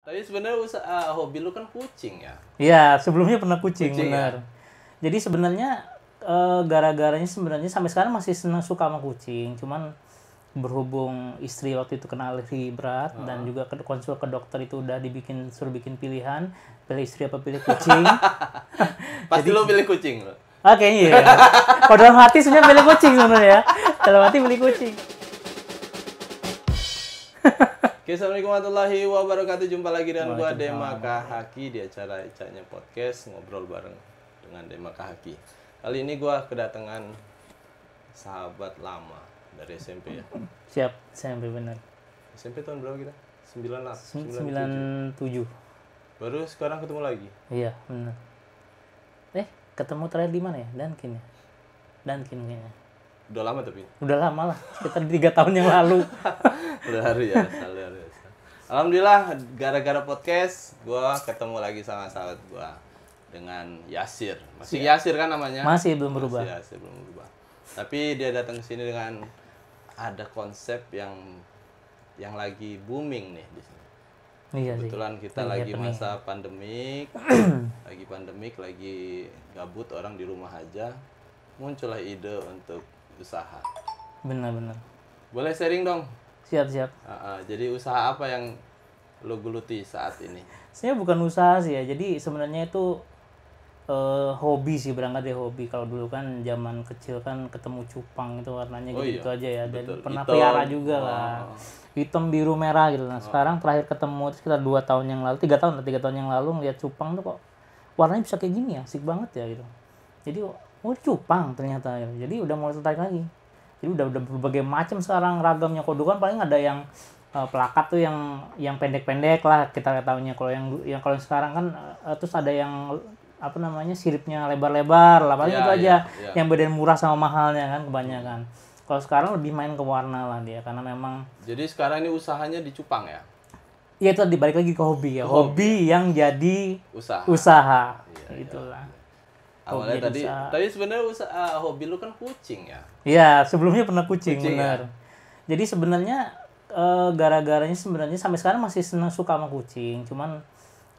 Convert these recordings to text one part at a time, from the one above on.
Tapi sebenarnya hobi lu kan kucing ya? Iya, sebelumnya pernah kucing, Kucing ya? benar. Jadi sebenarnya gara-garanya sebenarnya sampai sekarang masih senang suka sama kucing. Cuman berhubung istri waktu itu kena alergi berat dan juga konsul ke dokter itu udah suruh bikin pilihan, pilih istri apa pilih kucing. Pasti lu pilih kucing lo. Ah, kayaknya iya. Kalau dalam hati sebenarnya pilih kucing sebenarnya ya. Dalam hati pilih kucing. Oke, assalamualaikum warahmatullahi wabarakatuh. Jumpa lagi dengan gua Dema Kahaki di acara Icanya Podcast, ngobrol bareng dengan Dema Kahaki. Kali ini gua kedatangan sahabat lama dari SMP ya. Siap, SMP benar. SMP tahun berapa kita? 97. Baru sekarang ketemu lagi. Iya, benar. Ketemu terakhir di mana ya? Dunkin ya? Dunkin kayaknya. Udah lama tapi. Udah lama lah, sekitar 3 tahun yang lalu. Luar biasa, luar biasa. Alhamdulillah, gara-gara podcast, gua ketemu lagi sama sahabat gua dengan Yasir. Masih Yasir kan namanya? Masih belum berubah. Masih Yasir, belum berubah. Tapi dia datang ke sini dengan ada konsep yang lagi booming nih di sini. Iya sih. Kebetulan kita lagi happening. masa pandemik, lagi gabut, orang di rumah aja. Muncullah ide untuk usaha. Benar-benar. Boleh sharing dong? Siap-siap. Jadi usaha apa yang lo geluti saat ini? Sebenarnya bukan usaha sih ya. Jadi sebenarnya itu hobi sih, berangkat dari hobi. Kalau dulu kan zaman kecil kan ketemu cupang itu warnanya gitu aja ya. Dan betul. pernah Hitam. pelihara juga lah. Hitam, biru, merah gitu. Nah, sekarang terakhir ketemu itu sekitar 2 tahun yang lalu, 3 tahun yang lalu ngeliat cupang tuh kok warnanya bisa kayak gini ya, asik banget ya gitu. Jadi oh cupang ternyata ya. Jadi udah mulai tertarik lagi. Jadi udah berbagai macam sekarang ragamnya. Kalau dulu kan paling ada yang pelakat tuh yang pendek-pendek lah kita tahunya. Kalau yang kalau sekarang kan terus ada yang apa namanya siripnya lebar-lebar lah, paling itu aja yang bedain murah sama mahalnya kan kebanyakan. Kalau sekarang lebih main ke warna lah dia, karena memang. Jadi sekarang ini usahanya di cupang ya? Iya, itu dibalik lagi ke hobi ya. Hobi yang jadi Iya. usaha. Itulah. Awalnya tadi sebenarnya hobi lu kan kucing ya? Iya, sebelumnya pernah kucing Ya? benar. Jadi sebenarnya gara-garanya sebenarnya sampai sekarang masih senang suka sama kucing. Cuman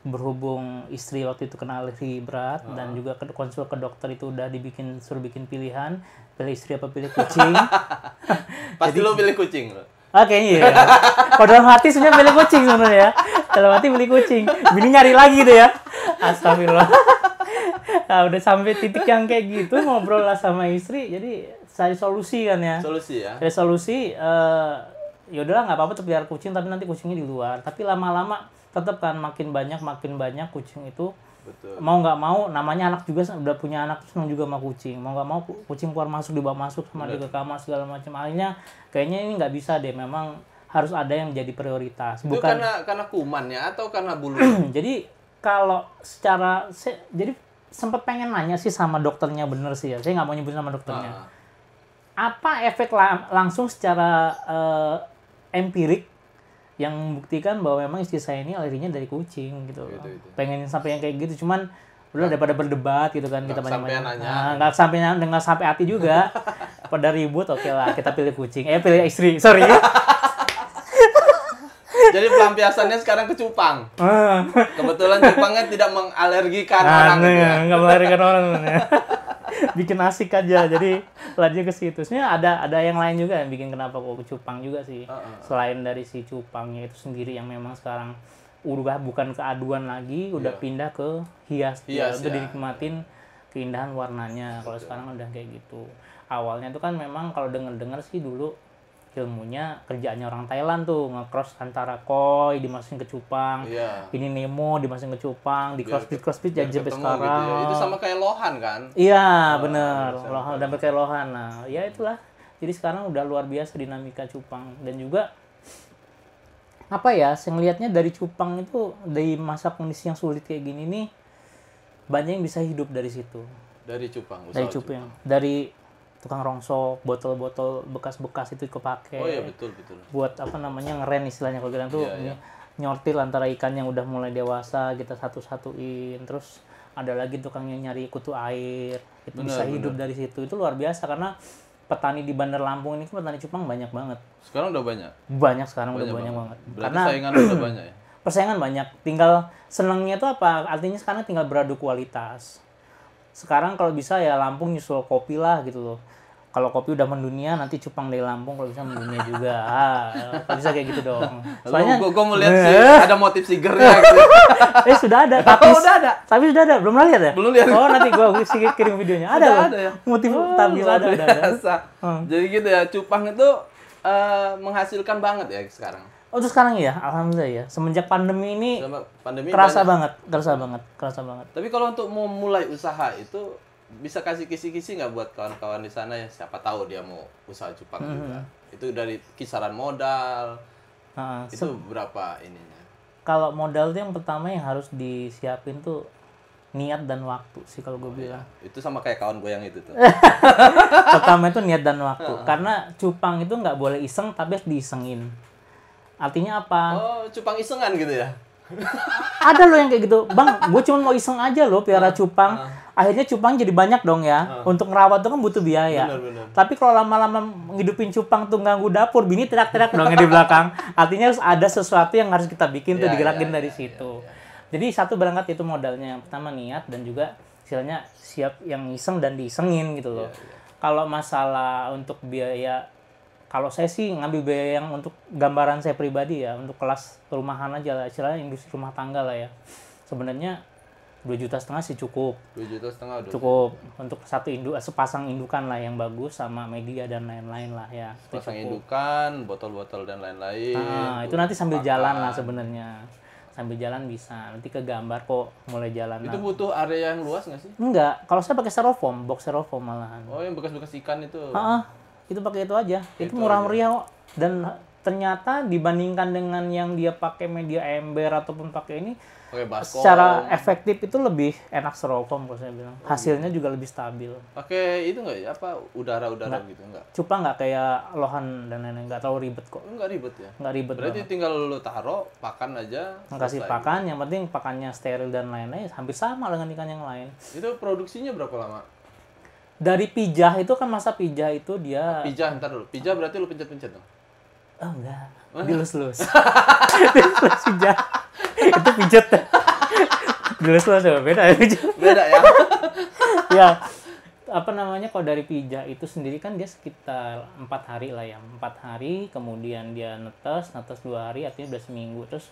berhubung istri waktu itu kena alergi berat dan juga konsul ke dokter itu udah suruh bikin pilihan, pilih istri apa pilih kucing. Pasti lu pilih kucing lo. Ah, kayaknya iya. Kalau dalam hati sebenarnya pilih kucing sebenarnya ya. Dalam hati pilih kucing. Bini nyari lagi tuh ya. Astagfirullah. Nah, udah sampai titik yang kayak gitu, ngobrol lah sama istri, jadi cari solusi kan ya. Solusi ya? Cari solusi, ya udahlah nggak apa-apa tuh pelihara kucing, tapi nanti kucingnya di luar. Tapi lama-lama tetap kan makin banyak kucing itu. Betul. Mau nggak mau, namanya anak juga udah punya anak, senang juga sama kucing. Mau nggak mau kucing keluar masuk, dibawa masuk sama dia ke kamar segala macam. Akhirnya kayaknya ini nggak bisa deh, memang harus ada yang jadi prioritas. Itu Bukan karena kumannya atau karena bulu? jadi kalau jadi sempat pengen nanya sih sama dokternya, bener sih ya. Saya nggak mau nyebut sama dokternya. Apa efek langsung secara empirik yang membuktikan bahwa memang istri saya ini alerginya dari kucing gitu. Pengen sampai yang kayak gitu, cuman udah daripada berdebat gitu kan, kita banyak-banyak. Nggak sampai hati juga. Pada ribut, oke lah kita pilih kucing. Pilih istri, sorry. Jadi pelampiasannya sekarang ke cupang. Kebetulan cupangnya tidak mengalergikan orang. Nggak mengalergikan orang. Bikin asik aja, jadi lanjut ke situ. Sebenarnya ada yang lain juga yang bikin kenapa kok cupang juga sih. Selain dari si cupangnya itu sendiri yang memang sekarang udah bukan keaduan lagi, udah pindah ke hias untuk dinikmatin keindahan warnanya. Kalau sekarang udah kayak gitu. Awalnya itu kan memang kalau denger sih dulu ilmunya kerjaannya orang Thailand tuh, nge-cross antara koi dimasukin ke cupang, ini Nemo dimasukin ke cupang, di cross fit jadi sampai sekarang. Gitu ya. Itu sama kayak lohan kan? Iya, bener. Lohan, dan kayak lohan. Nah, ya itulah. Jadi sekarang udah luar biasa dinamika cupang. Dan juga apa ya, saya ngelihatnya dari cupang itu, dari masa kondisi yang sulit kayak gini nih, banyak yang bisa hidup dari situ. Dari cupang? Dari cupang. Dari tukang rongsok, botol-botol bekas-bekas itu kepake. Oh iya, betul. Buat apa namanya, ngeren istilahnya kalau kita tuh. Nyortil antara ikan yang udah mulai dewasa, kita satu-satuin. Terus ada lagi tukang yang nyari kutu air. Itu bisa hidup dari situ. Itu luar biasa karena petani di Bandar Lampung ini, petani cupang banyak banget. Sekarang udah banyak? Banyak sekarang, udah banyak banget. Berarti saingan udah banyak ya? persaingan banyak. Tinggal senangnya tuh apa? Artinya sekarang tinggal beradu kualitas. Sekarang kalau bisa ya Lampung nyusul kopi lah gitu loh. Kalau kopi udah mendunia, nanti cupang dari Lampung kalau bisa mendunia juga. Kalau bisa kayak gitu dong. Soalnya gue mau lihat sih ada motif sigernya gitu. Sudah ada. Tapi udah ada. Tapi sudah ada. Belum lihat ya? Belum lihat. Oh, nanti gue kirim videonya. Ada loh. Ada ya. Motif tampil ada. Jadi gitu ya, cupang itu menghasilkan banget ya sekarang. Oh, terus sekarang ya, alhamdulillah ya. Semenjak pandemi ini Sama pandemi kerasa banyak. kerasa banget. Tapi kalau untuk mau mulai usaha itu bisa kasih kisi-kisi nggak buat kawan-kawan di sana ya, siapa tahu dia mau usaha cupang juga. Itu dari kisaran modal. Itu berapa ininya? Kalau modal tuh yang pertama yang harus disiapin tuh niat dan waktu sih kalau gue bilang. Itu sama kayak kawan gue yang itu tuh. Pertama itu niat dan waktu. Karena cupang itu nggak boleh iseng tapi harus diisengin. Artinya apa? Oh, cupang isengan gitu ya? Ada loh yang kayak gitu. Bang, gue cuma mau iseng aja loh piara cupang. Akhirnya cupang jadi banyak dong ya. Untuk ngerawat tuh kan butuh biaya. Benar. Tapi kalau lama-lama ngidupin cupang tuh ganggu dapur, bini teriak-teriak dong di belakang. Artinya harus ada sesuatu yang harus kita bikin tuh digerakin dari situ. Jadi satu berangkat itu modalnya. Yang pertama niat dan juga istilahnya siap yang iseng dan diisengin gitu loh. Kalau masalah untuk biaya, kalau saya sih ngambil biaya yang untuk gambaran saya pribadi ya, untuk kelas rumahan aja lah, istilahnya industri rumah tangga lah ya. Sebenarnya 2,5 juta sih cukup. 2,5 juta udah. Cukup untuk satu sepasang indukan lah yang bagus sama media dan lain-lain lah ya. Pasang indukan, botol-botol dan lain-lain. Nah, itu nanti sambil jalan lah sebenarnya. Sambil jalan bisa. Nanti ke gambar kok mulai jalan. Itu butuh area yang luas nggak sih? Enggak. Kalau saya pakai styrofoam, box styrofoam malahan. Oh, yang bekas-bekas ikan itu. Itu pakai itu aja. Itu murah meriah kok. Dan ternyata dibandingkan dengan yang dia pakai media ember ataupun pakai ini, pakai baskom, secara efektif itu lebih enak styrofoam kalau saya bilang. Hasilnya juga lebih stabil. Pakai itu nggak ya? Apa udara-udara gitu nggak? Cupang nggak kayak lohan dan lain-lain, nggak terlalu ribet kok. Nggak ribet ya? Nggak ribet. Berarti tinggal lu taruh, pakan aja. Kasih pakan, yang penting pakannya steril dan lain-lain, hampir sama dengan ikan yang lain. Itu produksinya berapa lama? Dari pijah itu kan masa pijah itu dia. Pijah, ntar dulu. Pijah berarti lu pencet-pencet dong? Oh enggak, dilus-lus. Dilus-lus pijah. Itu pijet. Dilus-lus ya, beda ya pijah. Beda ya? Ya, apa namanya, kalau dari pijah itu sendiri kan dia sekitar 4 hari lah ya. 4 hari, kemudian dia netes 2 hari, artinya udah seminggu. Terus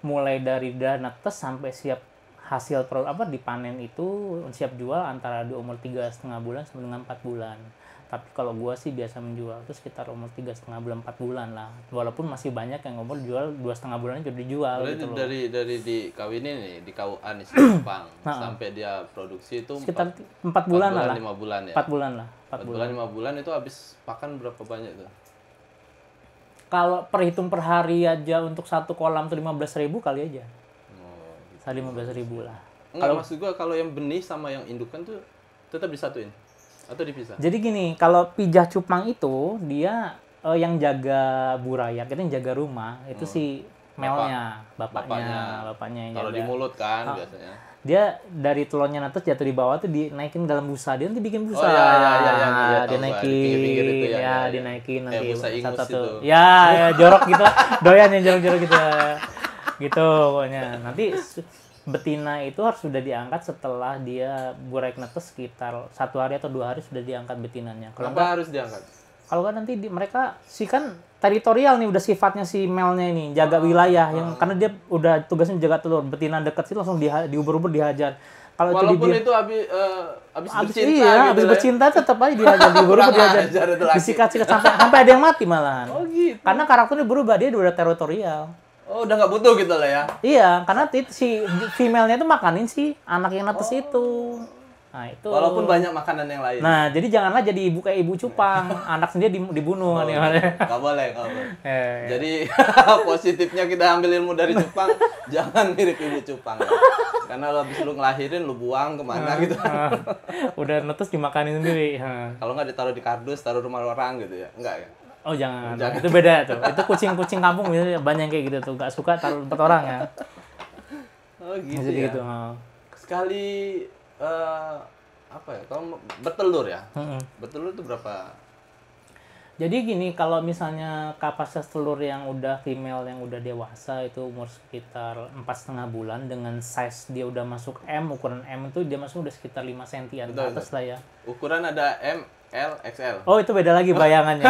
mulai dari dia netes sampai siap hasil dipanen itu siap jual antara di umur 3,5 bulan sampai dengan 4 bulan. Tapi kalau gua sih biasa menjual itu sekitar umur 3,5 bulan 4 bulan lah. Walaupun masih banyak yang umur jual 2,5 bulan juga dijual. Berarti gitu loh. dari dikawinin nih, di KUA nih Jepang sampai dia produksi itu sekitar 4 bulan lah. 5 bulan ya. 4 bulan lah. 4 bulan 5 bulan itu habis pakan berapa banyak tuh? Kalau perhitung per hari aja untuk satu kolam tuh 15.000 kali aja. 15.000 lah. Enggak, maksud gua kalau yang benih sama yang indukan tuh tetap disatuin atau dipisah? Jadi gini, kalau pijah cupang itu dia yang jaga burayak, itu yang jaga rumah, itu si melnya, bapaknya yang kalau jaga. di mulut kan biasanya. Dia dari telurnya netes jatuh di bawah tuh dinaikin dalam busa, dia nanti bikin busa. Iya, dinaikin, pinggir-pinggir itu dinaikin nanti busa ingus satu. itu. Ya, jorok gitu, doyan yang jorok-jorok gitu. Gitu pokoknya. Nanti betina itu harus sudah diangkat setelah dia buraik netes sekitar 1 hari atau 2 hari sudah diangkat betinanya. Kalau enggak harus diangkat? Kalau kan nanti mereka sih kan teritorial nih, udah sifatnya si melnya ini, jaga wilayah yang karena dia udah tugasnya jaga telur. Betina dekat sih langsung diuber-uber dihajar. Kalau walaupun itu habis bercinta habis bercinta tetap aja dihajar, diuber-uber dihajar. Disikat-sikat sampai ada yang mati malahan. Oh gitu. Karena karakternya berubah, dia udah teritorial. Oh, udah nggak butuh gitu lah ya? Iya, karena si female-nya itu makanin si anak yang netes itu. Nah, itu. Walaupun banyak makanan yang lain. Nah, jadi janganlah jadi ibu kayak ibu cupang. Anak sendiri dibunuh. Nggak boleh. Jadi positifnya kita ambil ilmu dari cupang, jangan mirip ibu cupang. Ya. Karena lo habis lu ngelahirin, lu buang kemana gitu. Udah netes dimakanin sendiri. Kalau nggak ditaruh di kardus, taruh rumah orang gitu ya? Enggak ya? Oh jangan. Itu beda tuh. Itu kucing-kucing kampung biasanya banyak kayak gitu tuh. Gak suka taruh tempat orang ya. Oh gitu jadi ya. Gitu. Sekali apa ya? Kalau bertelur ya? Bertelur itu berapa? Jadi gini, kalau misalnya kapasitas telur yang udah female yang udah dewasa itu umur sekitar 4,5 bulan dengan size dia udah masuk M, ukuran M itu dia masuk udah sekitar 5 sentian ke atas lah ya. Ukuran ada M, L, XL. Oh, itu beda lagi bayangannya.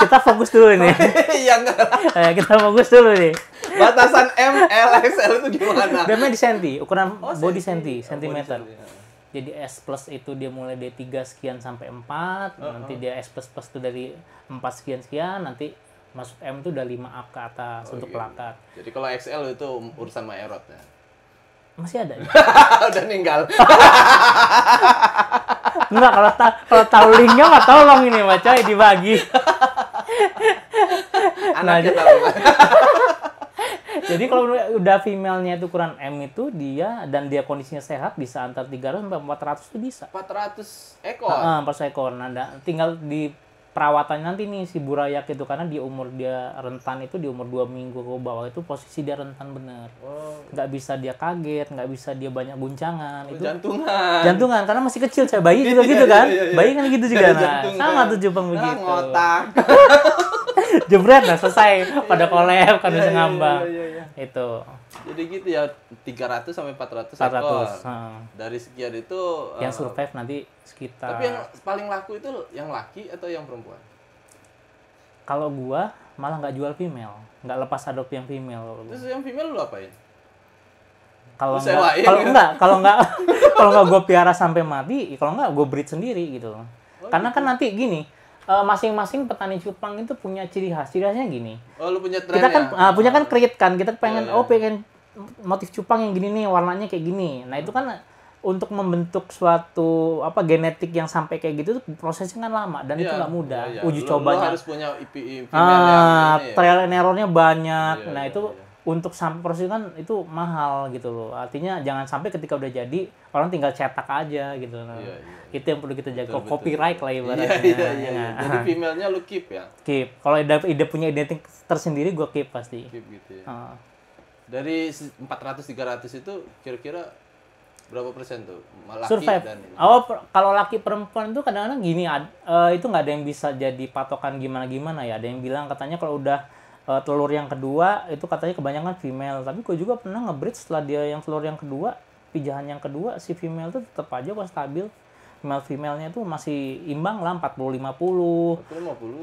Kita fokus dulu nih. Iya enggak. Kita fokus dulu nih. Batasan M, L, XL itu gimana? Dia di senti, ukuran body senti. sentimeter. Body senti. Jadi S plus itu dia mulai dari 3 sekian sampai 4, nanti dia S plus plus itu dari 4 sekian, nanti masuk M itu udah 5 up ke atas untuk pelakat. Jadi kalau XL itu urusan Maerot ya? Masih ada ya? Udah ninggal. Enggak, kalau tahu linknya mah tolong ini Pak Coy dibagi. Anaknya tahu. Jadi kalau udah female-nya itu ukuran M itu dia dan dia kondisinya sehat bisa antar 300 sampai 400 itu bisa. 400 ekor. 400 ekor. Nah, tinggal di perawatannya nanti nih si burayak itu karena di umur dia rentan itu di umur 2 minggu ke bawah itu posisi dia rentan bener. Nggak bisa dia kaget, nggak bisa dia banyak guncangan. Itu jantungan karena masih kecil saya bayi juga gitu kan. Bayi kan gitu juga. Nah, sama tuh Jepang begitu. Ngotak. Jebret nah selesai pada collab kan bisa ngambang. Itu. Jadi gitu ya 300 sampai 400 400. ekor. Dari sekian itu yang survive nanti sekitar. Tapi yang paling laku itu yang laki atau yang perempuan? Kalau gua malah nggak jual female, nggak lepas adopt yang female. Terus yang female lu apain? Kalau nggak gua piara sampai mati, kalau nggak gua breed sendiri gitu. Karena kan nanti gini, masing-masing petani cupang itu punya ciri khas. Ciri khasnya gini. Oh, lu punya tren kita kan ya? punya kan create kan. Kita pengen Iya. pengen motif cupang yang gini nih, warnanya kayak gini. Nah, itu kan untuk membentuk suatu genetik yang sampai kayak gitu prosesnya kan lama dan itu nggak mudah. Uji cobanya harus punya female yang ini, trial and error-nya banyak. Iya, itu untuk sampai proses kan itu mahal gitu loh. Artinya jangan sampai ketika udah jadi orang tinggal cetak aja gitu. Itu yang perlu kita jaga. Copyright lah ibaratnya. Iya. Jadi female-nya lu keep ya? Keep. Kalau ide punya identik tersendiri gue keep pasti. Keep gitu ya. Dari 400-300 itu kira-kira berapa persen tuh? Laki survive. Dan Kalau laki perempuan itu kadang-kadang gini, itu nggak ada yang bisa jadi patokan gimana-gimana ya. Ada yang bilang katanya kalau udah telur yang kedua itu katanya kebanyakan female. Tapi gue juga pernah nge-breed setelah dia yang telur yang kedua, pijahan yang kedua si female itu tetap aja kok stabil. Female-nya itu masih imbang lah 40-50,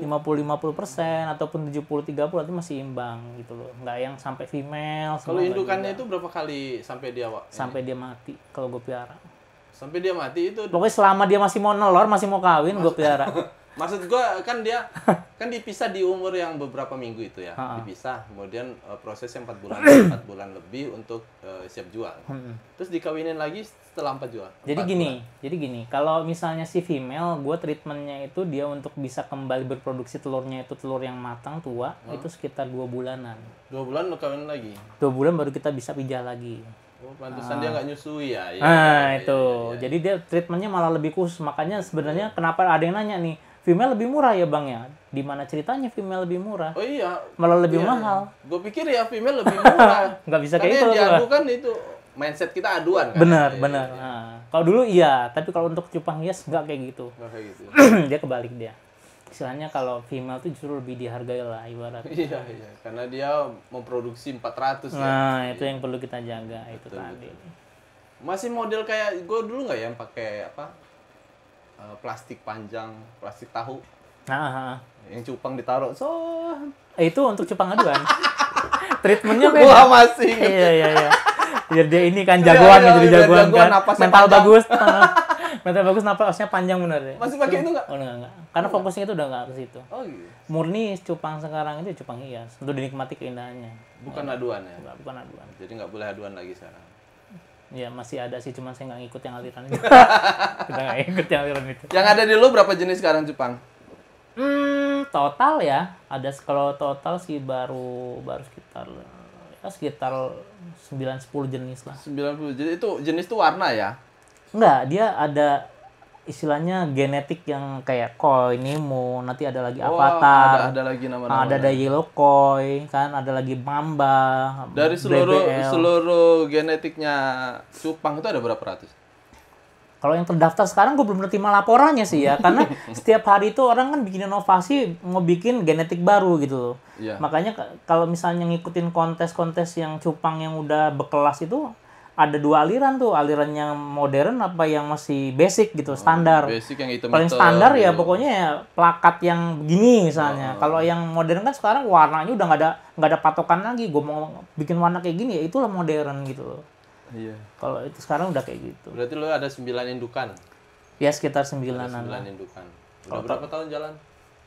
50-50% ataupun 70-30 itu masih imbang gitu loh. Nggak yang sampai female. Kalau indukannya itu berapa kali sampai dia sampai dia mati kalau gue piara. Sampai dia mati itu. Pokoknya selama dia masih mau nelor, masih mau kawin, gue piara. Maksud gue kan dia kan dipisah di umur yang beberapa minggu itu ya. Dipisah. Kemudian prosesnya 4 bulan 4 bulan lebih untuk siap jual. Terus dikawinin lagi setelah 4 jual. Jadi gini, kalau misalnya si female, gue treatmentnya itu dia untuk bisa kembali berproduksi telurnya itu telur yang matang tua itu sekitar 2 bulanan. 2 bulan lo kawin lagi. 2 bulan baru kita bisa pijah lagi. Oh, pantesan dia nggak nyusui ya. Itu. Jadi dia treatmentnya malah lebih khusus. Makanya sebenarnya kenapa ada yang nanya nih, female lebih murah ya bang ya? Di mana ceritanya female lebih murah? Oh iya. Malah lebih mahal. Gue pikir ya female lebih murah. Nggak bisa kayak itu. Karena yang diadu kan itu mindset kita aduan kan. Benar. Nah, kalau dulu iya, tapi kalau untuk cupang hias nggak kayak gitu. Nggak kayak gitu. Dia kebalik dia. Istilahnya kalau female itu justru lebih dihargai lah ibarat. Iya. Karena dia memproduksi 400 ya. Nah, itu yang perlu kita jaga itu tadi. Masih model kayak gue dulu nggak ya yang pakai plastik panjang, plastik tahu. Yang cupang ditaruh. Itu untuk cupang aduan. Treatmentnya beda. Gua masih inget. Iya. Biar dia ini kan jagoan jadi jagoan kan. Mental bagus. Mental bagus napasnya panjang bener ya. Masih pakai itu nggak? Oh enggak. Karena fokusnya itu udah nggak ke situ. Oh gitu. Murni cupang sekarang itu cupang hias untuk dinikmati keindahannya. Bukan aduan ya? Bukan aduan. Jadi nggak boleh aduan lagi sekarang. Ya masih ada sih, cuman saya nggak ngikut yang aliran itu. Kita nggak ikut yang aliran itu. Yang ada di lu berapa jenis sekarang cupang? Total ya, ada kalau total sih baru sekitar 9-10 jenis lah. 90. Jadi itu jenis tuh warna ya? Enggak, dia ada istilahnya genetik yang kayak koi, nemo, nanti ada lagi avatar. Ada lagi nama-nama. Ada yellow koi, kan ada lagi mamba. Dari seluruh genetiknya cupang itu ada berapa ratus? Kalau yang terdaftar sekarang gue belum terima laporannya sih ya, karena setiap hari itu orang kan bikin inovasi, mau bikin genetik baru gitu loh. Iya. Makanya kalau misalnya ngikutin kontes-kontes yang cupang yang udah berkelas itu, ada dua aliran tuh, aliran yang modern apa yang masih basic gitu, standar. Basic yang hitam-hitam. Paling standar ya gitu. pokoknya ya plakat yang begini misalnya. Kalau yang modern kan sekarang warnanya udah nggak ada patokan lagi. Gue mau bikin warna kayak gini ya itulah modern gitu loh. Iya. Kalau itu sekarang udah kayak gitu. Berarti lo ada 9 indukan. Ya sekitar Ada 9-an 9 lah. indukan. Udah berapa tahun jalan?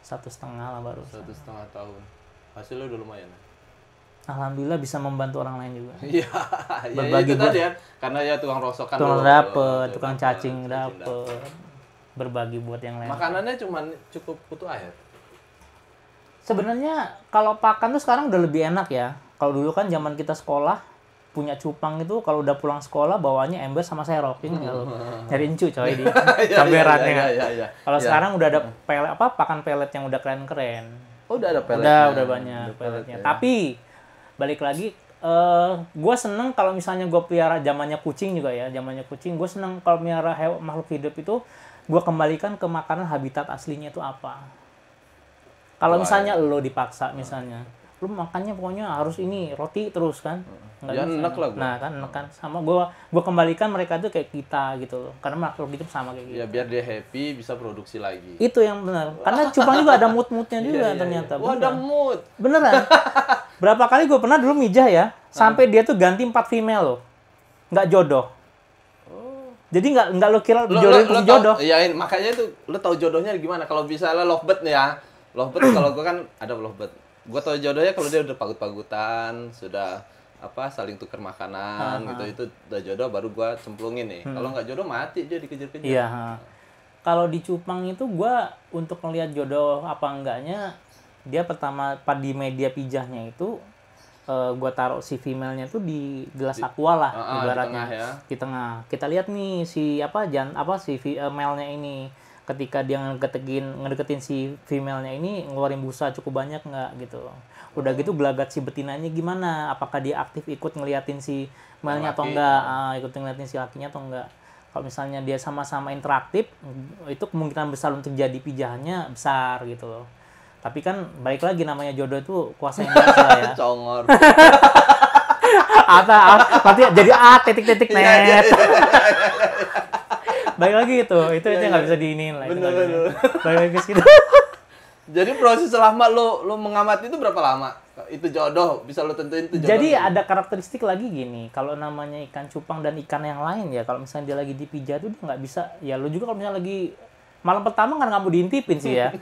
1,5 lah baru. 1,5 tahun. Hasilnya udah lumayan. Alhamdulillah bisa membantu orang lain juga. Iya. Ya Berbagi itu tadi ya. Karena ya tukang rosokan. Tukang lo- dapet, lo- tukang cacing dapet. Berbagi buat yang lain. Makanannya cuma cukup butuh air. Sebenarnya kalau pakan tuh sekarang udah lebih enak ya. Kalau dulu kan zaman kita sekolah punya cupang itu kalau udah pulang sekolah bawanya ember sama serok ini nggak lo nyari encu coy di camberannya. Iya. Kalau sekarang udah ada pakan pelet yang udah keren-keren. Oh, udah ada peletnya. Udah banyak peletnya. ya. Tapi balik lagi gue seneng kalau misalnya gue pelihara zamannya kucing juga ya, zamannya kucing gue seneng kalau pelihara makhluk hidup itu gue kembalikan ke makanan habitat aslinya itu apa. Kalau misalnya lo dipaksa misalnya lu makannya pokoknya harus ini roti terus kan nggak Ya, bisa. enak lah gua. Nah kan enak kan sama gua kembalikan mereka tuh kayak kita gitu loh karena makhluk hidup sama kayak gitu Ya biar dia happy bisa produksi lagi. itu yang benar karena cupang juga ada mood-moodnya juga Iya. ternyata. Wah, ada mood. Beneran. Berapa kali gue pernah dulu mijah ya sampai dia tuh ganti 4 female loh nggak jodoh. Jadi nggak lo kira jodoh itu jodoh. Iya, makanya itu lo tahu jodohnya gimana? Kalau misalnya lovebird nih ya. Lovebird kalau gua kan ada lovebird. Gua tahu jodohnya kalau dia udah pagut-pagutan, sudah apa saling tukar makanan gitu, itu udah jodoh baru gua cemplungin nih. Kalau nggak jodoh mati dia dikejar-kejar. Iya. Kalau di cupang itu gua untuk ngelihat jodoh apa enggaknya dia pertama di media pijahnya itu gua taruh si female-nya tuh di gelas aqua lah ibaratnya di tengah ya. di tengah. Kita lihat nih si si male-nya ini ketika dia ngedeketin si female-nya ini ngeluarin busa cukup banyak nggak gitu. Udah gitu gelagat si betinanya gimana? Apakah dia aktif ikut ngeliatin si male-nya atau enggak? Ikut ngeliatin si lakinya atau enggak? Kalau misalnya dia sama-sama interaktif, itu kemungkinan besar untuk jadi pijahannya besar gitu loh. Tapi kan balik lagi namanya jodoh itu kuasa yang biasa ya. Congor. Nanti jadi titik-titik net. Balik lagi itu nggak bisa diinin lah. Bener. Balik lagi ke situ. Jadi proses selama lo mengamati itu berapa lama? Itu jodoh, bisa lo tentuin itu jodoh. Jadi ada karakteristik lagi gini, kalau namanya ikan cupang dan ikan yang lain ya, kalau misalnya dia lagi dipijat tuh dia nggak bisa, ya lo juga kalau misalnya lagi malam pertama kan nggak mau diintipin sih ya.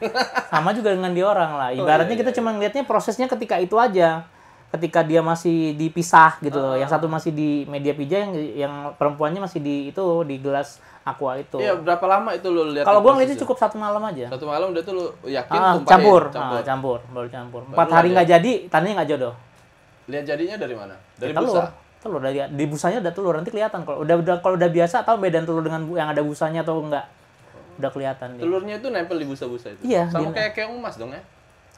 Sama juga dengan di orang lah. Ibaratnya kita cuma ngelihatnya prosesnya ketika itu aja. Ketika dia masih dipisah gitu loh. Yang satu masih di media pijat, yang perempuannya masih di gelas aqua itu. Iya, berapa lama itu lo lihat? Kalau gua ngeliatnya cukup 1 malam aja. 1 malam udah tuh lo yakin Campur. tumpahin? Campur, baru campur. 4 hari nggak jadi, tandanya nggak jodoh. Lihat jadinya dari mana? Dari telur. busa? Telur di busanya ada telur, nanti kelihatan kalau udah biasa tahu bedaan telur dengan yang ada busanya atau enggak. Udah kelihatan dia. Telurnya itu nempel di busa-busa itu. Iya, Sama kayak keong emas dong ya.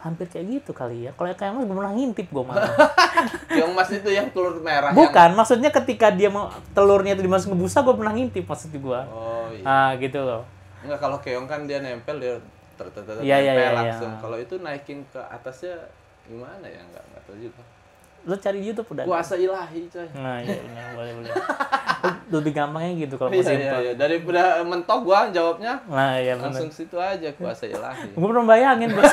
Hampir kayak gitu kali ya. Kalau kayak mas gue pernah ngintip gue malah. Keong emas itu yang telur merah. Bukan, maksudnya ketika dia mau telurnya itu dimasukin ke busa gue pernah ngintip maksud gue. Oh iya. Gitu loh. Enggak, kalau keong kan dia nempel dia Iya, nempel iya. langsung. Kalau itu naikin ke atasnya gimana ya? Enggak tahu juga. Lo cari di YouTube udah. Kuasa ilahi, coy. Nah, iya, boleh. Lebih gampangnya gitu kalau mau Iya, simpel. iya. Daripada mentok gua jawabnya. Nah, iya benar. Langsung situ aja kuasa ilahi. Gue pernah bayangin bos.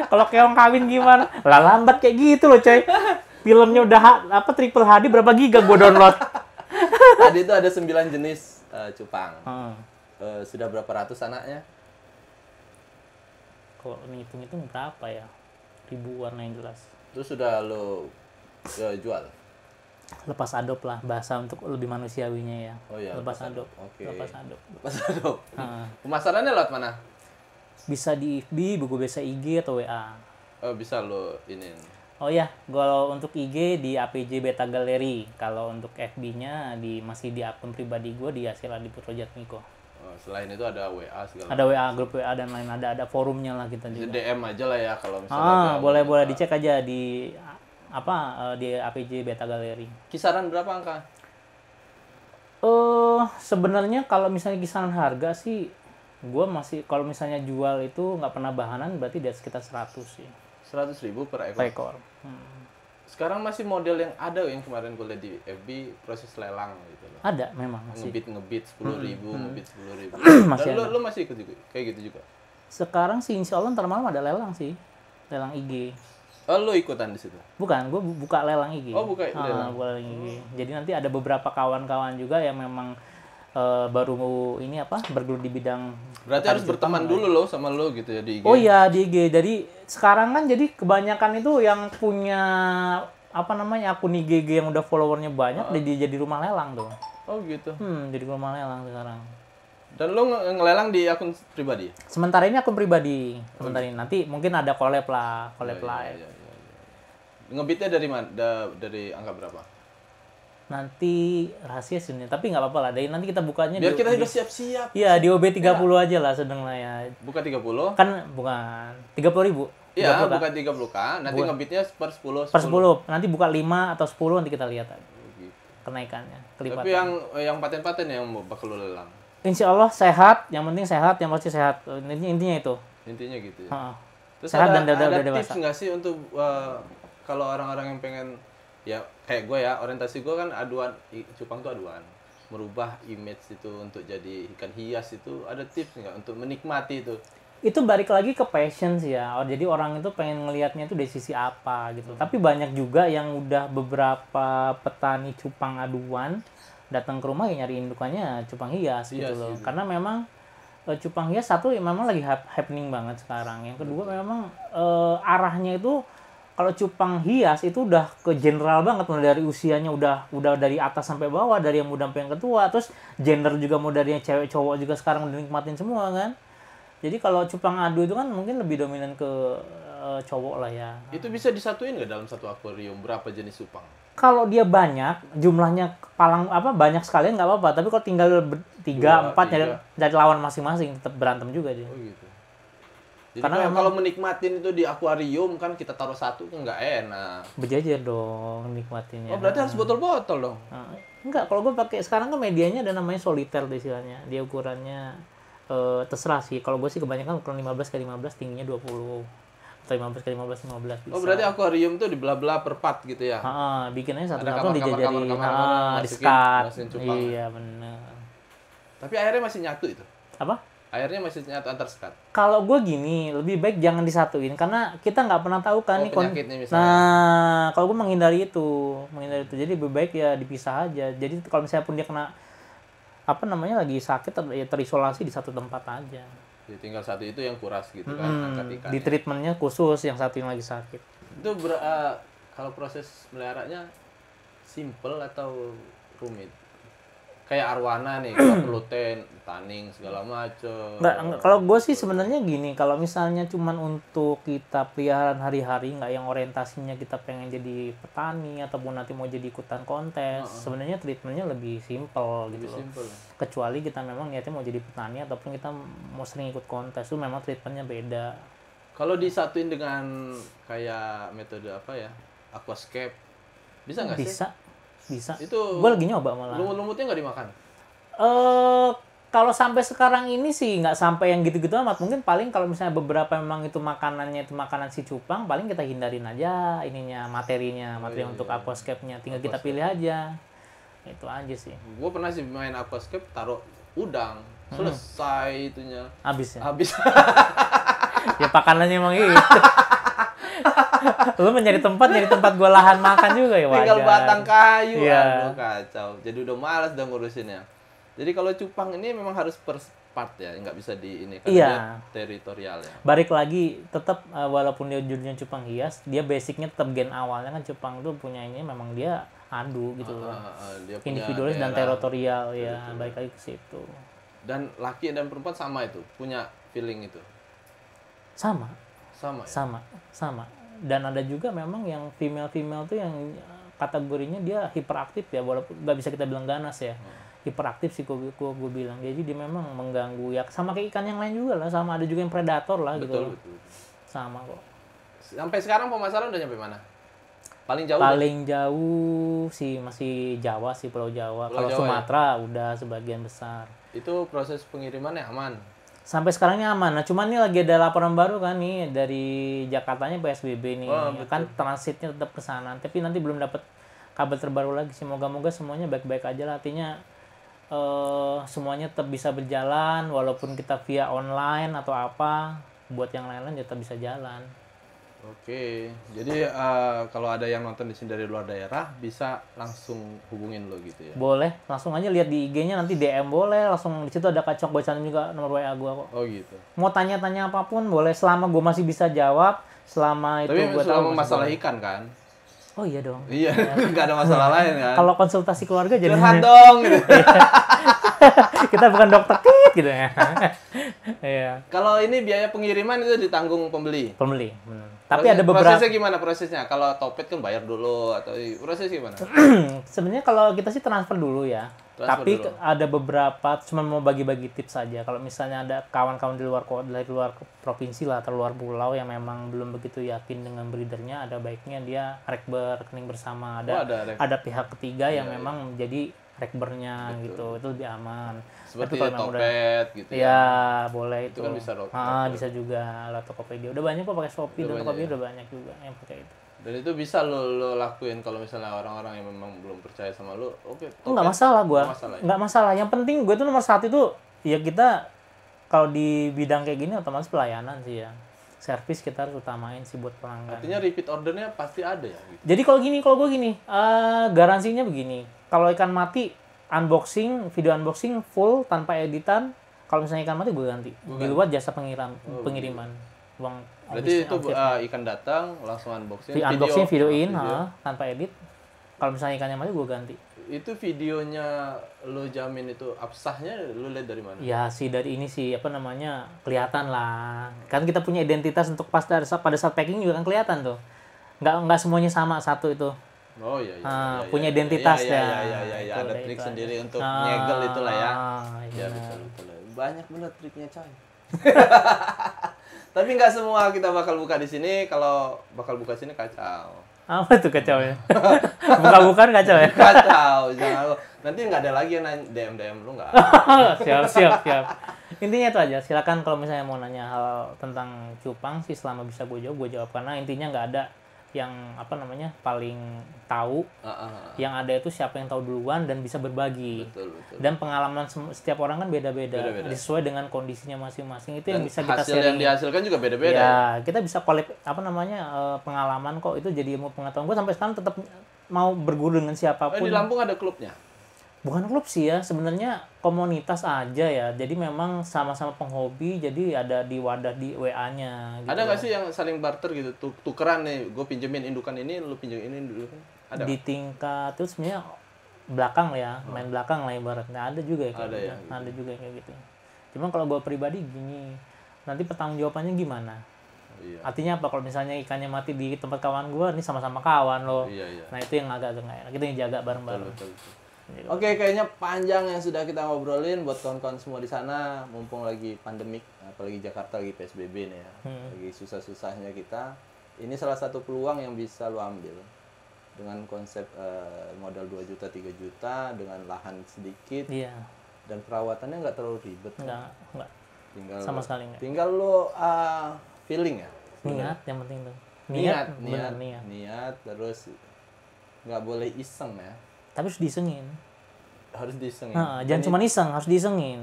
Kalau keong kawin gimana? Lah lambat kayak gitu loh coy. Filmnya udah triple HD berapa giga gue download. Tadi itu ada 9 jenis cupang. Sudah berapa ratus anaknya? Kalau ngitung-ngitung berapa ya? Ribuan yang jelas. Terus sudah lo jual? Lepas adop lah, bahasa untuk lebih manusiawinya ya. Oh iya. Lepas adop. Oke. Lepas adop. Lepas adop. Pemasarannya lewat mana? Bisa di FB, buku biasa IG atau WA. Oh, bisa lo ini. Oh ya, kalau untuk IG di APJ Beta Gallery. Kalau untuk FB-nya masih di akun pribadi gue di Hasil Adi Putra Jatmiko. Oh, selain itu ada WA segala. Ada WA, grup WA dan lain, ada forumnya lah kita juga. DM aja lah ya kalau misalnya. Boleh dicek aja di di APJ Beta Gallery. Kisaran berapa angka? Sebenarnya kalau misalnya kisaran harga sih, gue masih kalau misalnya jual itu nggak pernah bahanan berarti di sekitar 100 sih 100.000 per ekor. per ekor. Sekarang masih model yang ada yang kemarin gue lihat di FB proses lelang gitu loh. Ada memang masih. Ngebit 10.000, ngebit 10.000. Masih Dan ada. lu masih ikut juga kayak gitu juga. Sekarang sih insya Allah ntar malam ada lelang sih, lelang IG. Oh, lu ikutan di situ. Bukan, gue buka lelang IG. Oh, buka lelang. Buka lelang IG. Jadi nanti ada beberapa kawan-kawan juga yang memang baru ini bergelut di bidang. Berarti harus berteman dulu loh sama lo gitu ya di IG. Oh iya di IG. Jadi sekarang kan jadi kebanyakan itu yang punya akun IG yang udah followernya banyak jadi rumah lelang tuh. Oh gitu. Jadi rumah lelang sekarang. Dan lo ngelelang di akun pribadi? Sementara ini akun pribadi. Sementara ini nanti mungkin ada collab live. Iya. Ngebitnya dari mana? Dari angka berapa? Nanti rahasia sih, tapi nggak apa-apa lah. Dari nanti kita bukanya biar kita udah siap-siap. Iya, di OB 30 aja lah sedang lah ya. Buka 30? Kan bukan 30.000. Iya, buka 30K, nanti ngebitnya per 10. Per 10. Nanti buka 5 atau 10 nanti kita lihat aja. Gitu. Kenaikannya, kelipatan. Tapi yang paten-paten yang bakal lo lelang. Insya Allah sehat, yang penting sehat, yang pasti sehat. Intinya itu. Intinya gitu ya. Terus sehat dan ada udah tips dewasa. nggak sih untuk kalau orang-orang yang pengen ya kayak gue ya, orientasi gue kan cupang tuh aduan, merubah image itu untuk jadi ikan hias itu ada tips nggak untuk menikmati itu? Itu balik lagi ke passion sih ya. Jadi orang itu pengen ngelihatnya itu dari sisi apa gitu. Tapi banyak juga yang udah beberapa petani cupang aduan datang ke rumah ya nyari indukannya cupang hias gitu loh. Gitu. Karena memang cupang hias satu memang lagi happening banget sekarang. Yang kedua memang arahnya itu kalau cupang hias itu udah ke general banget, mulai dari usianya udah dari atas sampai bawah, dari yang muda sampai yang ketua, terus gender juga mau dari yang cewek cowok juga sekarang udah nikmatin semua kan. Jadi kalau cupang adu itu kan mungkin lebih dominan ke cowok lah ya. Itu bisa disatuin nggak dalam satu akuarium berapa jenis cupang? Kalau dia banyak, jumlahnya banyak sekalian nggak apa-apa. Tapi kalau tinggal 3, 4 dari lawan masing-masing tetap berantem juga dia. Oh gitu. Jadi karena kalau menikmatin itu di akuarium kan kita taruh satu kan nggak enak. Berjejer dong nikmatinnya. Oh berarti harus botol-botol dong? Enggak, kalau gue pakai sekarang kan medianya ada namanya soliter istilahnya. Dia ukurannya terserah sih. Kalau gue sih kebanyakan ukuran 15x15 tingginya 20 atau 15x15 bisa. Oh berarti akuarium tuh dibelah-belah per part gitu ya? Bikinnya satu-satu dijajarin, di-skat. Iya benar. Tapi airnya masih nyatu itu? Apa? Airnya masih nyatu antar sekat. Kalau gue gini, lebih baik jangan disatuin karena kita nggak pernah tahu kan penyakitnya misalnya. Nah, kalau gue menghindari itu. Jadi lebih baik ya dipisah aja. Jadi kalau misalnya pun dia kena lagi sakit ya terisolasi di satu tempat aja. Jadi tinggal satu itu yang kuras gitu kan, angkat ikan. Di treatmentnya khusus yang satu yang lagi sakit. Itu kalau proses meliharanya simple atau rumit? Kayak arwana nih, kalau perlu tanning segala macem. Enggak, kalau gue sih sebenarnya gini, kalau misalnya cuman untuk kita peliharaan hari-hari, nggak yang orientasinya kita pengen jadi petani ataupun nanti mau jadi ikutan kontes, sebenarnya treatmentnya lebih simple gitu loh. Kecuali kita memang niatnya mau jadi petani ataupun kita mau sering ikut kontes, itu memang treatmentnya beda. Kalau disatuin dengan kayak metode aquascape, bisa nggak sih? Bisa. Itu gue lagi nyoba malah. Lumut-lumutnya nggak dimakan? Kalau sampai sekarang ini sih nggak sampai yang gitu-gitu amat. Mungkin paling kalau misalnya beberapa memang itu makanannya itu makanan si cupang, paling kita hindarin aja materi untuk aquascape-nya. Tinggal kita pilih aja. Itu aja sih. Gue pernah sih main aquascape, taruh udang, selesai itunya. Habis ya? Habis. Ya pakanannya emang gitu. Lu nyari tempat gue lahan makan juga ya wajar. Tinggal batang kayu, yeah. Aduh kacau. Jadi udah malas udah ngurusinnya. Jadi kalau cupang ini memang harus per part ya, nggak bisa di ini karena dia teritorial ya. Balik lagi tetap walaupun dia judulnya cupang hias, dia basicnya tetap gen awalnya kan cupang tuh punya ini memang dia adu gitu loh. Individualis dan teritorial ya, balik lagi ke situ. Dan laki dan perempuan sama itu, punya feeling itu. Sama. Ya? Sama. Dan ada juga memang yang female tuh yang kategorinya dia hiperaktif ya, walaupun nggak bisa kita bilang ganas ya. Hiperaktif sih gue bilang. Jadi dia memang mengganggu ya, sama kayak ikan yang lain juga lah, sama ada juga yang predator lah. Betul. Sama kok. Sampai sekarang pemasaran udah nyampe mana? Paling jauh Paling jauh sih masih Jawa sih, Pulau Jawa. Pulau Kalau Jawa, Sumatera udah sebagian besar. itu proses pengirimannya aman. Sampai sekarang ini aman. Nah, cuman nih lagi ada laporan baru kan nih dari Jakartanya PSBB nih. Oh, Ya kan transitnya tetap ke sana. Tapi nanti belum dapat kabar terbaru lagi sih. Moga-moga semuanya baik-baik aja lah. Artinya semuanya tetap bisa berjalan walaupun kita via online atau apa. Buat yang lain-lain tetap bisa jalan. Oke, jadi kalau ada yang nonton di sini dari luar daerah bisa langsung hubungin lo gitu ya. Boleh, langsung aja lihat di IG-nya, nanti DM boleh, langsung di situ ada Kacok Bocanem juga nomor WA gua kok. Oh gitu. Mau tanya-tanya apapun boleh, selama gua masih bisa jawab, selama itu Tapi gua tahu selama masih masalah boleh. ikan kan? Oh iya dong. Iya, nggak ada masalah lain kan? Kalau konsultasi keluarga jadi Curhat dong gitu. kita bukan dokter tit gitu ya. Iya, Kalau ini biaya pengiriman itu ditanggung pembeli. pembeli. Benar. Tapi ada beberapa Prosesnya gimana prosesnya? Kalau Topet kan bayar dulu atau proses gimana? sebenarnya kalau kita sih transfer dulu ya. Transfer Tapi dulu. ada beberapa cuma mau bagi-bagi tips saja. Kalau misalnya ada kawan-kawan dari luar provinsi lah atau luar pulau yang memang belum begitu yakin dengan breedernya, ada baiknya dia rekber rekening bersama. Oh, Ada pihak ketiga yang memang menjadi rekbernya gitu. Itu lebih aman. Seperti Tapi kalau memang Topet gitu ya. ya boleh itu. Itu kan bisa bisa juga lewat Tokopedia. Udah banyak kok pakai Shopee dan Tokopedia udah banyak juga yang pakai itu. Dan itu bisa lo lakuin kalau misalnya orang-orang yang memang belum percaya sama lo. Oke, Topet. Nggak masalah gua. Nggak masalah ya? Nggak masalah. Yang penting gue tuh nomor satu itu ya kita kalau di bidang kayak gini otomatis pelayanan sih ya. Servis kita harus utamain sih buat pelanggan. Artinya repeat ordernya pasti ada ya gitu. Jadi kalau gue gini, garansinya begini. Kalau ikan mati video unboxing full tanpa editan. Kalau misalnya ikan mati gue ganti. Di luar jasa pengiriman. Uang Berarti itu ikan datang langsung unboxing. unboxing videoin tanpa edit. Kalau misalnya ikannya mati gue ganti. Itu videonya lo jamin itu absahnya lo lihat dari mana? Ya sih dari ini sih kelihatan lah. Kan kita punya identitas untuk pada saat packing juga kan kelihatan tuh. Nggak semuanya sama satu itu. Oh iya punya identitas ya. Iya, ada trik sendiri untuk nyegel itulah ya. Iya. Ya betul. Banyak bener triknya coy. Tapi nggak semua kita bakal buka di sini. Kalau bakal buka sini kacau. Apa tuh kacau ya? Bukan kacau ya? Kacau, jangan. Nanti nggak ada lagi yang DM lu nggak. Siap. Intinya itu aja. Silakan kalau misalnya mau nanya hal tentang cupang sih selama bisa gue jawab karena intinya nggak ada yang paling tahu. Yang ada itu siapa yang tahu duluan dan bisa berbagi. Betul. Dan pengalaman setiap orang kan beda-beda. Sesuai dengan kondisinya masing-masing. Itu yang bisa kita hasil yang dihasilkan juga beda-beda. Ya, kita bisa pengalaman kok itu jadi ilmu pengetahuan. Gue sampai sekarang tetap mau berguru dengan siapapun. Di Lampung ada klubnya? Bukan klub sih ya, sebenarnya komunitas aja ya. Jadi memang sama-sama penghobi, jadi ada di wadah di WA-nya. Gitu. Ada nggak sih yang saling barter gitu, tukeran nih, gue pinjemin indukan ini, lu pinjemin ini dulu kan? Ada. Di tingkat itu sebenarnya belakang lah ya, main belakang lah ibaratnya. Ada juga ya kayak Ada gitu. ya, Ada juga yang kayak gitu. Cuma kalau gue pribadi gini, nanti pertanggungjawabannya gimana? Iya. Artinya apa kalau misalnya ikannya mati di tempat kawan gue, ini sama-sama kawan loh. Iya. Nah itu yang agak nggak enak. Kita yang jaga bareng-bareng. Betul. Oke, kayaknya panjang yang sudah kita ngobrolin buat kawan-kawan semua di sana, mumpung lagi pandemik, apalagi Jakarta lagi PSBB nih ya, lagi susah-susahnya kita. Ini salah satu peluang yang bisa lo ambil dengan konsep modal 2 juta, 3 juta dengan lahan sedikit. Iya. Dan perawatannya nggak terlalu ribet. Nggak. Tinggal Sama sekali nggak. Tinggal lo feeling ya. Niat yang penting tuh. Niat terus nggak boleh iseng ya. Tapi harus disengin. Harus disengin. Jangan cuma iseng, harus disengin.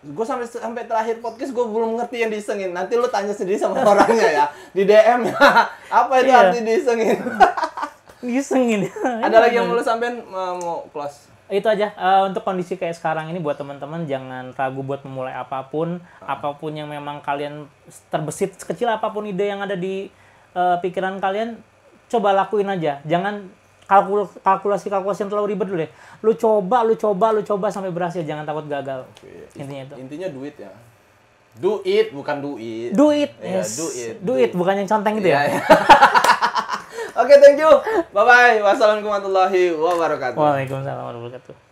Gue sampai terakhir podcast gue belum ngerti yang disengin. Nanti lu tanya sendiri sama orangnya ya di DM ya. Apa itu arti disengin? Disengin. Ada lagi yang mau lu sampein mau close? Itu aja untuk kondisi kayak sekarang ini buat teman-teman jangan ragu buat memulai apapun yang memang kalian terbesit sekecil apapun ide yang ada di pikiran kalian coba lakuin aja. Jangan kalkulasi yang terlalu ribet dulu deh. Lu coba sampai berhasil, jangan takut gagal. Intinya itu. Intinya duit ya. Do it bukan do it. Do it. Ya, Yes. do it. Bukan yang conteng gitu ya. Oke, thank you. Bye bye. Wassalamualaikum warahmatullahi wabarakatuh. Waalaikumsalam warahmatullahi wabarakatuh.